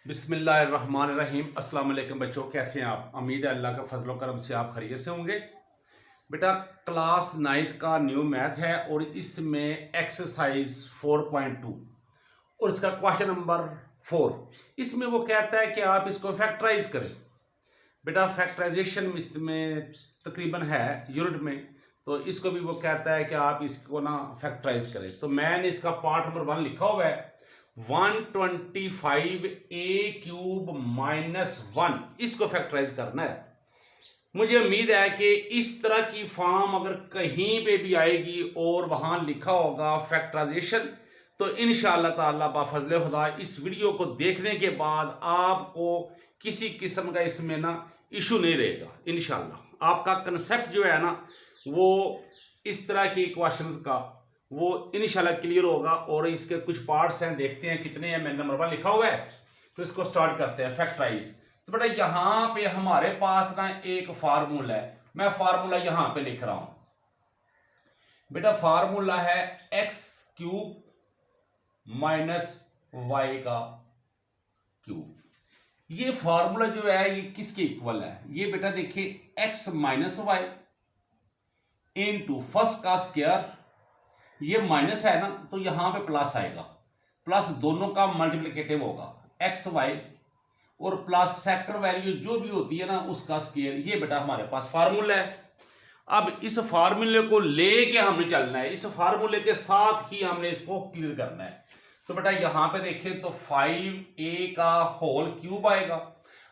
बिस्मिल्लाहिर्रहमानिर्रहीम। अस्सलाम वालेकुम बच्चों, कैसे हैं आप? उम्मीद है अल्लाह का फजल करम से आप खैरियत से होंगे। बेटा क्लास 9th का न्यू मैथ है और इसमें एक्सरसाइज 4.2 और इसका क्वेश्चन नंबर 4। इसमें वो कहता है कि आप इसको फैक्टराइज करें। बेटा फैक्टराइजेशन इसमें तकरीबन है यूनिट में, तो इसको भी वो कहता है कि आप इसको ना फैक्टराइज करें। तो मैंने इसका पार्ट नंबर 1 लिखा हुआ है 125a³ - 1 इसको फैक्टराइज करना है। मुझे उम्मीद है कि इस तरह की फॉर्म अगर कहीं पे भी आएगी और वहां लिखा होगा फैक्टराइजेशन, तो इंशाअल्लाह ताला बाफजल खुदा इस वीडियो को देखने के बाद आपको किसी किस्म का इसमें ना इशू नहीं रहेगा। इंशाअल्लाह आपका कंसेप्ट जो है ना वो इस तरह के क्वेश्चंस का वो इंशाल्लाह क्लियर होगा। और इसके कुछ पार्ट्स हैं, देखते हैं कितने हैं। मैंने नंबर 1 लिखा हुआ है, तो इसको स्टार्ट करते हैं फैक्टराइज। तो बेटा यहां पे हमारे पास ना एक फार्मूला है, मैं फार्मूला यहां पे लिख रहा हूं। बेटा फार्मूला है x³ - y⁻। ये फार्मूला जो है ये किसके इक्वल है? ये बेटा देखिए x - y इंटू फर्स्ट का स्क्वायर, ये माइनस है ना तो यहां पे प्लस आएगा, प्लस दोनों का मल्टीप्लिकेटिव होगा एक्स वाई, और प्लस सेक्टर वैल्यू जो भी होती है ना उसका स्क्वायर। ये बेटा हमारे पास फार्मूला है। अब इस फार्मूले को लेके हमने चलना है, इस फार्मूले के साथ ही हमने इसको क्लियर करना है। तो बेटा यहां पे देखें तो 5a का होल क्यूब आएगा।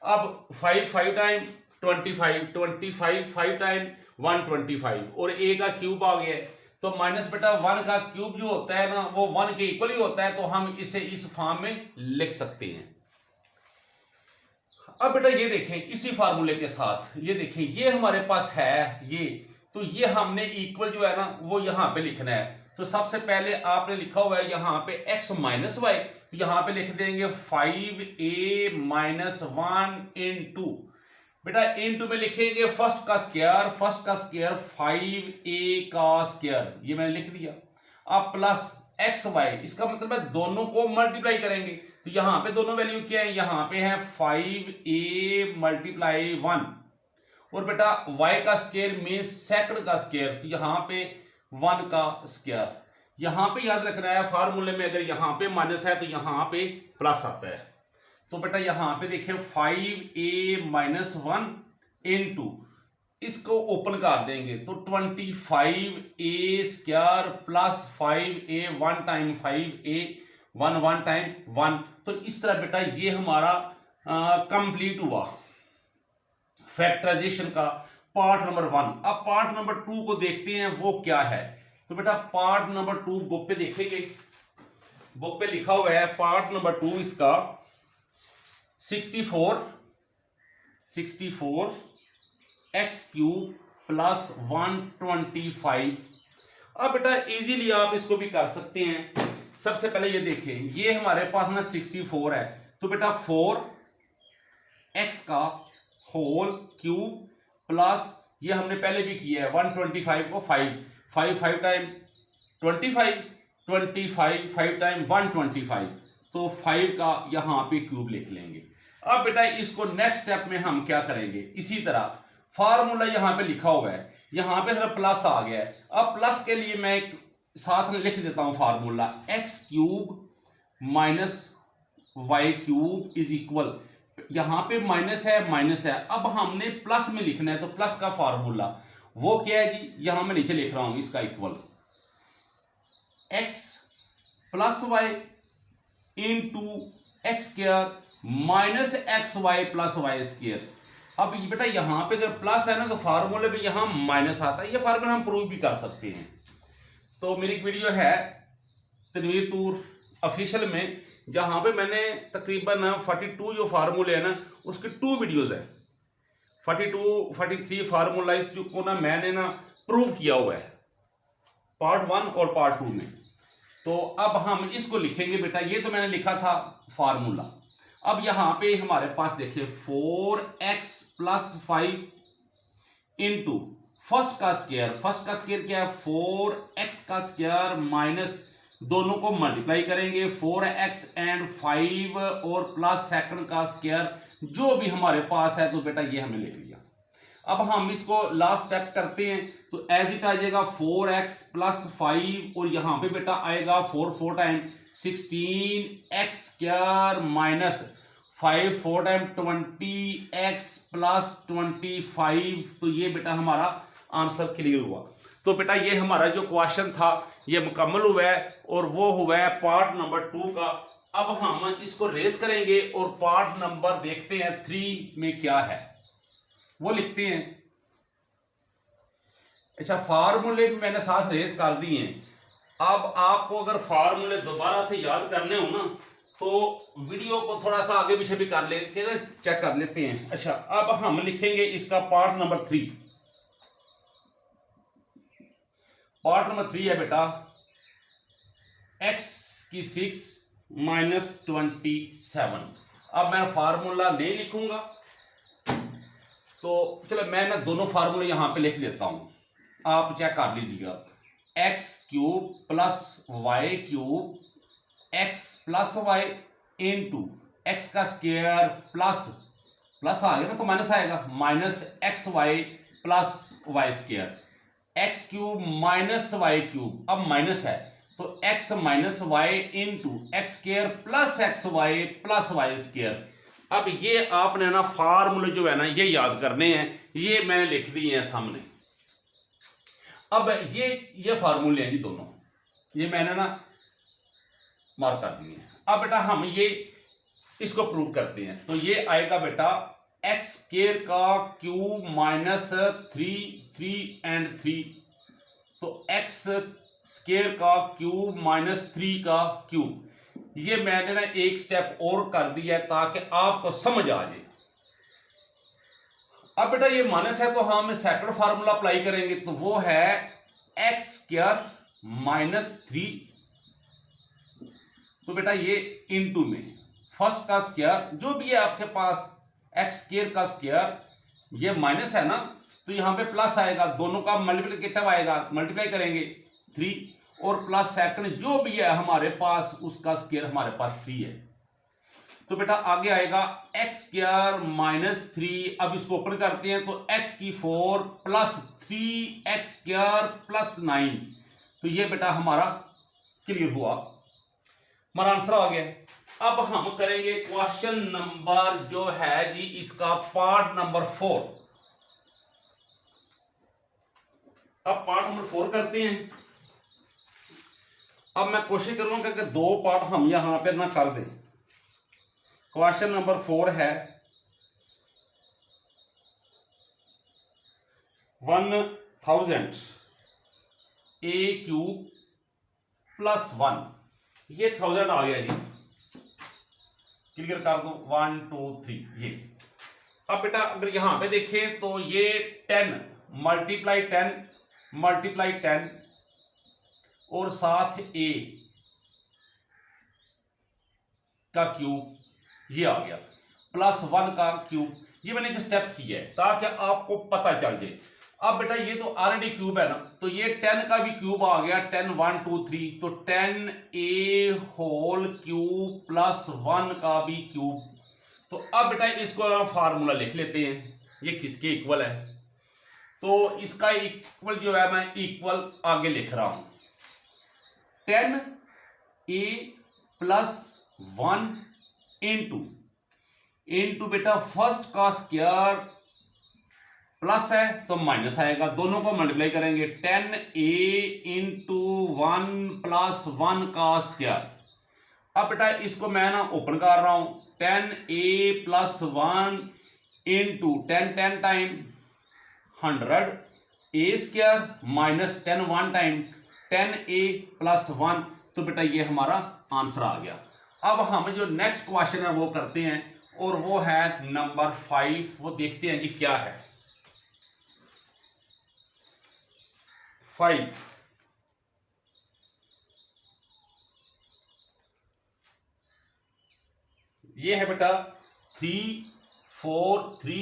अब 5 टाइम 25, 25 5 टाइम 125 और a का क्यूब आ गया है। तो माइनस बेटा 1 का क्यूब जो होता है ना वो 1 के इक्वल ही होता है, तो हम इसे इस फॉर्म में लिख सकते हैं। अब बेटा ये देखें इसी फार्मूले के साथ, ये देखें ये हमारे पास है ये, तो ये हमने इक्वल जो है ना वो यहां पे लिखना है। तो सबसे पहले आपने लिखा हुआ है यहां पे x - y, तो यहां पे लिख देंगे 5a - 1 इंटू, बेटा इनटू में लिखेंगे फर्स्ट का स्क्वायर, फर्स्ट का स्क्वायर 5a का स्क्वायर, ये मैंने लिख दिया। अब प्लस एक्स वाई, इसका मतलब है दोनों को मल्टीप्लाई करेंगे। तो यहां पे दोनों वैल्यू क्या है? यहां पे है 5a × 1, और बेटा y का स्क्वायर मीन सेकंड का स्क्वायर, तो यहां पे 1 का स्क्वायर। यहां पे याद रखना है फार्मूले में अगर यहां पे माइनस है तो यहां पे प्लस आता है। तो बेटा यहां पे देखिए 5a - 1 इंटू, इसको ओपन कर देंगे तो 25a² plus 5a 1 time 5a 1 time 1। तो इस तरह बेटा ये हमारा कंप्लीट हुआ फैक्टराइजेशन का पार्ट नंबर 1। अब पार्ट नंबर 2 को देखते हैं वो क्या है। तो बेटा पार्ट नंबर 2 बुक पे देखेंगे, बुक पे लिखा हुआ है पार्ट नंबर 2 इसका 64 x³ प्लस 125। अब बेटा इजीली आप इसको भी कर सकते हैं। सबसे पहले ये देखें ये हमारे पास ना 64 है, तो बेटा 4x का होल क्यूब प्लस ये हमने पहले भी किया है 125 को 5 टाइम 25, 25 5 टाइम 125, तो 5 का यहां पे क्यूब लिख लेंगे। अब बेटा इसको नेक्स्ट स्टेप में हम क्या करेंगे, इसी तरह फार्मूला यहां पे लिखा हुआ है, यहां पे सिर्फ प्लस आ गया है। अब प्लस के लिए मैं एक साथ में लिख देता हूं formula x³ - y³ is equal, यहां पे माइनस है माइनस है, अब हमने प्लस में लिखना है। तो प्लस का फार्मूला वो क्या है जी, यहां मैं नीचे लिख रहा हूं इसका equal x + y into x² - xy + y²। अब बेटा यहां पे अगर प्लस है ना तो फार्मूले पे यहां माइनस आता है, ये फार्मूला हम प्रूव भी कर सकते हैं। तो मेरी एक वीडियो है तनवीर तूर ऑफिशियल में, जहां पे मैंने तकरीबन 42 जो फार्मूले है ना उसके 2 वीडियोस है, 42 43 फार्मूलाइज जो को ना मैंने ना प्रूव किया हुआ है पार्ट 1 और पार्ट 2 में। तो अब हम इसको लिखेंगे बेटा, ये तो मैंने लिखा था फार्मूला। अब यहां पे हमारे पास देखिए 4x + 5 इंटू फर्स्ट का स्क्वायर, फर्स्ट का स्क्वायर क्या है 4x² - दोनों को मल्टीप्लाई करेंगे 4x एंड 5 और प्लस सेकंड का स्क्वायर जो भी हमारे पास है, तो बेटा ये हमने लिख लिया। अब हम इसको लास्ट स्टेप करते हैं, तो एज इट आ जाएगा 4x प्लस 5 और यहां पे बेटा आएगा 4 time 16x square minus 5 4 time 20x plus 25। तो ये बेटा हमारा आंसर क्लियर हुआ। तो बेटा ये हमारा जो क्वेश्चन था ये मुकम्मल हुआ है और वो हुआ है पार्ट नंबर 2 का। अब हम इसको रेस करेंगे और पार्ट नंबर देखते हैं 3 में क्या है वो लिखते हैं। अच्छा, फार्मूले भी मैंने साथ रेस कर दिए हैं। अब आपको अगर फार्मूले दोबारा से याद करने हो ना, तो वीडियो को थोड़ा सा आगे पीछे भी कर लेते हैं, चेक कर लेते हैं। अच्छा, अब हम लिखेंगे इसका पार्ट नंबर 3। पार्ट नंबर 3 है बेटा x की 6 माइनस 27। अब मैं फार्मूला नहीं लिखूंगा, तो चलो मैं ना दोनों फार्मूले यहां पे लिख देता हूं, आप चेक कर लीजिएगा। X cube plus y cube x plus y into x का स्क्वायर प्लस प्लस आ गया ना तो माइनस आएगा, minus x y plus y square x cube minus y cube, अब माइनस है तो x minus y into x square plus x y plus y square. अब ये आपने ना फार्मूले जो है ना ये याद करने हैं, ये मैंने लिख दिए हैं सामने। अब ये फार्मूले हैं जी दोनों, ये मैंने ना मार्क कर दिए हैं। अब बेटा हम ये इसको प्रूव करते हैं, तो ये आएगा बेटा एक्स स्क्वायर का क्यूब माइनस 3 एंड 3, तो एक्स स्क्वायर का क्यूब माइनस 3 का क्यूब। ये मैंने ना एक स्टेप और कर दिया है ताकि आपको समझ आ जाए। अब बेटा ये माइनस है तो हम सेकंड फार्मूला अप्लाई करेंगे, तो वो है एक्स स्क्वायर माइनस 3। तो बेटा ये इनटू में फर्स्ट का स्क्वायर जो भी है आपके पास एक्स स्क्वायर का स्क्वायर, ये माइनस है ना तो यहां पे प्लस आएगा, दोनों का मल्टीप्लिकेटिव आएगा, मल्टीप्लाई करेंगे 3 और प्लस सेकंड जो भी है हमारे पास उसका स्क्वायर हमारे पास 3 है। तो बेटा आगे आएगा एक्स स्क्वायर माइनस 3। अब इसको ओपन करते हैं तो एक्स की 4 प्लस 3 एक्स स्क्वायर प्लस 9। तो ये बेटा हमारा क्लियर हुआ, हमारा आंसर आ गया। अब हम करेंगे क्वेश्चन नंबर जो है जी इसका पार्ट नंबर 4। अब पार्ट नंबर 4 करते हैं। अब मैं कोशिश करूंगा कि 2 पार्ट हम यहां पे ना कर दें। क्वेश्चन नंबर 4 है 1000 a क्यूब प्लस 1, ये 1000 आ गया जी, क्लियर कर दो 1 2 3 ये। अब बेटा अगर यहां पे देखें तो ये 10 मल्टीप्लाई 10 और साथ a का क्यूब ये आ गया प्लस 1 का क्यूब। ये मैंने एक स्टेप किया है ताकि आपको पता चल जाए। अब बेटा ये तो ऑलरेडी क्यूब है ना, तो ये 10 का भी क्यूब आ गया, 10 1 2 3, तो 10a होल क्यूब प्लस 1 का भी क्यूब। तो अब बेटा इसको फार्मूला लिख लेते हैं, ये किसके इक्वल है। तो इसका इक्वल जो है मैं इक्वल आगे लिख रहा हूं, 10a प्लस 1 इंटू बेटा फर्स्ट का स्क्वायर प्लस है तो माइनस आएगा, दोनों को मल्टीप्लाई करेंगे 10a इंटू 1 प्लस 1 का स्क्वायर। अब बेटा इसको मैं ना ओपन कर रहा हूं, 10a plus 1 into 10 time 100 a square minus 10 1 time 10a plus 1। तो बेटा ये हमारा आंसर आ गया। अब हम जो नेक्स्ट क्वेश्चन है वो करते हैं और वो है नंबर 5। वो देखते हैं जी क्या है 5। ये है बेटा 3 4 3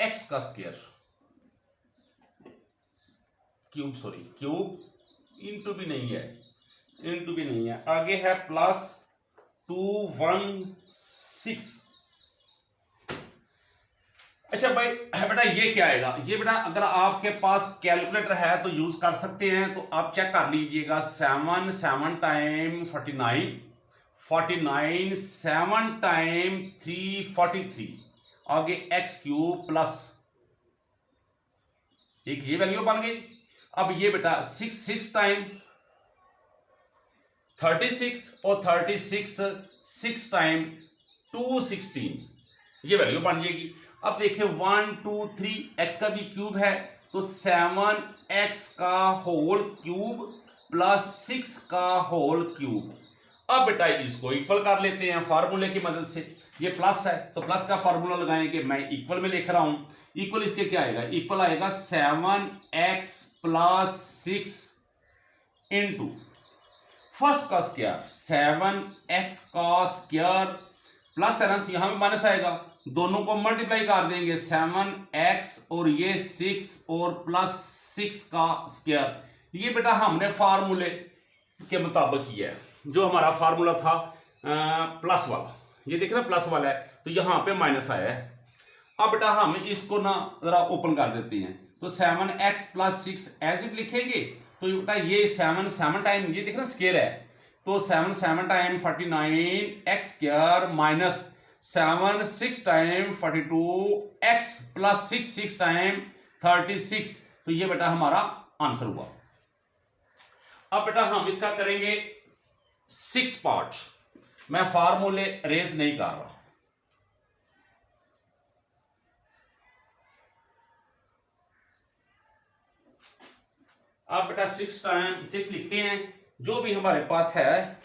एक्स का square cube, sorry cube into भी नहीं है, इनटू भी नहीं है, आगे है +216। अच्छा भाई बेटा ये क्या आएगा, ये बेटा अगर आपके पास कैलकुलेटर है तो यूज कर सकते हैं, तो आप चेक कर लीजिएगा। 7 7 टाइम 49, 49 7 टाइम 343, आगे x³ प्लस एक ये वैल्यू बन गई। अब ये बेटा 6 टाइम 36 और 36 6 टाइम 216, ये वैल्यू बन जाएगी। अब देखिए 1 2 3 x का भी क्यूब है, तो 7x का होल क्यूब प्लस 6 का होल क्यूब। अब बेटा इसको इक्वल कर लेते हैं फार्मूले की मदद से। ये प्लस है तो प्लस का फार्मूला लगाएंगे, मैं इक्वल में लिख रहा हूं। इक्वल इसके क्या आएगा, इक्वल आएगा 7x प्लस 6 इंटू फर्स्ट का स्क्वायर 7x का स्क्वायर प्लस है ना, तो यहां पे माइनस आएगा, दोनों को मल्टीप्लाई कर देंगे 7x और ये 6 और प्लस 6 का स्क्वायर। ये बेटा हमने फार्मूले के मुताबिक किया है, जो हमारा फार्मूला था प्लस वाला, ये देख रहे हैं प्लस वाला है, तो यहां पे माइनस आया है। अब बेटा हम इसको ना जरा ओपन कर देते हैं, तो 7x प्लस 6 एज इट लिखेंगे, तो बेटा ये 7 7 टाइम ये देख रहे हैं स्क्वायर है, तो 7 7 time 49x square minus 7 6 time 42x plus 6 6 time 36, तो ये बेटा हमारा आंसर हुआ। अब बेटा हम इसका करेंगे 6 पार्ट, मैं फार्मूले रेज नहीं कर रहा। अब बेटा 6 टाइम 6 लिखते हैं, जो भी हमारे पास है,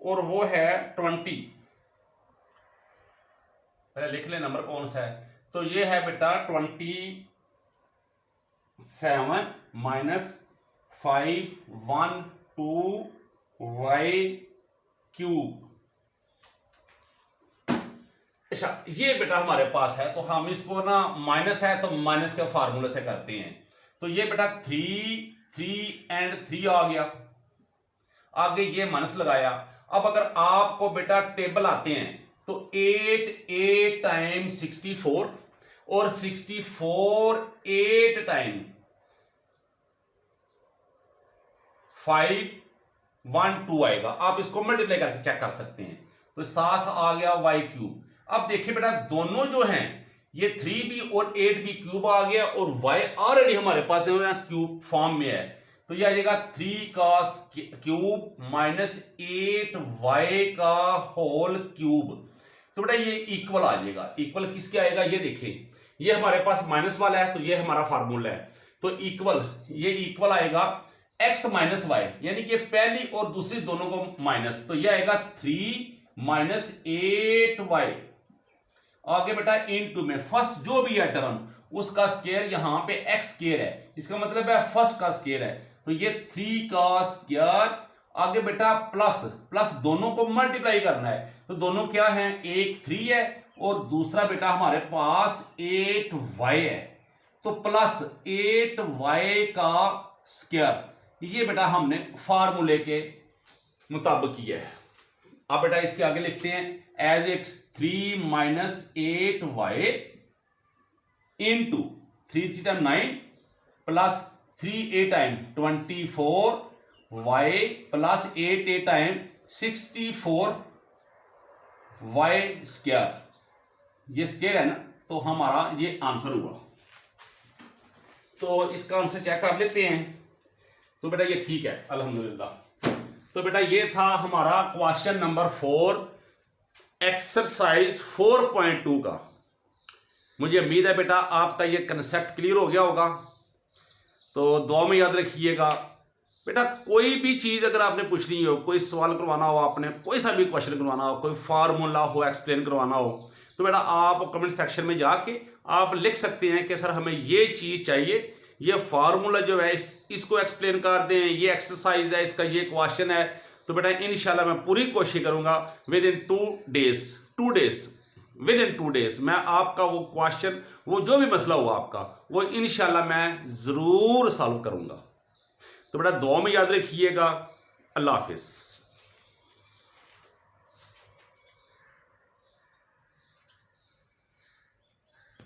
और वो है 20। पहले लिख ले नंबर कौन सा है, तो ये है बेटा 27 माइनस 512y³। अच्छा ये बेटा हमारे पास है, तो हम इसको ना माइनस है तो माइनस के फार्मूले से करते हैं, तो ये बेटा 3 3 एंड 3 आ गया, आगे ये माइनस लगाया। अब अगर आपको बेटा टेबल आते हैं तो 8 8 टाइम 64 और 64 8 टाइम 512 आएगा, आप इसको मल्टीप्लाई करके चेक कर सकते हैं, तो 7 आ गया y³। अब देखिए बेटा दोनों जो हैं ये 3b और 8b क्यूब आ गया, और y ऑलरेडी हमारे पास क्यूब फॉर्म में है, तो ये आ जाएगा 3 का क्यूब माइनस 8y का होल क्यूब। तो बेटा ये इक्वल आ जाएगा, इक्वल किसके आएगा, ये देखिए ये हमारे पास माइनस वाला है, तो ये हमारा फार्मूला है, तो इक्वल ये इक्वल आएगा x माइनस वाई, यानी कि पहली और दूसरी दोनों को माइनस, तो ये आएगा 3 माइनस 8y। आगे बेटा इनटू में फर्स्ट जो भी है टर्म उसका स्क्वायर, यहां पे x स्क्वायर है, इसका मतलब है फर्स्ट का स्क्वायर है, तो ये 3 का स्क्वायर। आगे बेटा प्लस प्लस दोनों को मल्टीप्लाई करना है, तो दोनों क्या है, एक 3 है और दूसरा बेटा हमारे पास 8y है, तो प्लस 8y का स्क्वायर। ये बेटा हमने फार्मूले के मुताबिक किया है। अब बेटा इसके आगे लिखते हैं as it 3 minus 8y into 3 3 time 9 plus 3 8 time 24y plus 8 8 time 64y square. ये स्क्वायर है ना, तो हमारा ये आंसर हुआ। तो इसका आंसर चेक कर लेते हैं, तो बेटा ये ठीक है अल्हम्दुलिल्लाह। तो बेटा ये था हमारा क्वेश्चन नंबर 4 एक्सरसाइज 4.2 का। मुझे उम्मीद है बेटा आपका ये कंसेप्ट क्लियर हो गया होगा, तो दुआ में याद रखिएगा। बेटा कोई भी चीज़ अगर आपने पूछनी हो, कोई सवाल करवाना हो, आपने कोई सा भी क्वेश्चन करवाना हो, कोई फार्मूला हो एक्सप्लेन करवाना हो, तो बेटा आप कमेंट सेक्शन में जाके आप लिख सकते हैं कि सर हमें ये चीज़ चाहिए, ये फार्मूला जो है इसको एक्सप्लेन कर दें, ये एक्सरसाइज है, इसका ये क्वेश्चन है। तो बेटा इंशाल्लाह मैं पूरी कोशिश करूँगा विद इन 2 डेज मैं आपका वो क्वेश्चन, वो जो भी मसला हुआ आपका, वो इंशाल्लाह मैं ज़रूर सॉल्व करूँगा। तो बेटा दुआ में याद रखिएगा। अल्लाह हाफिज।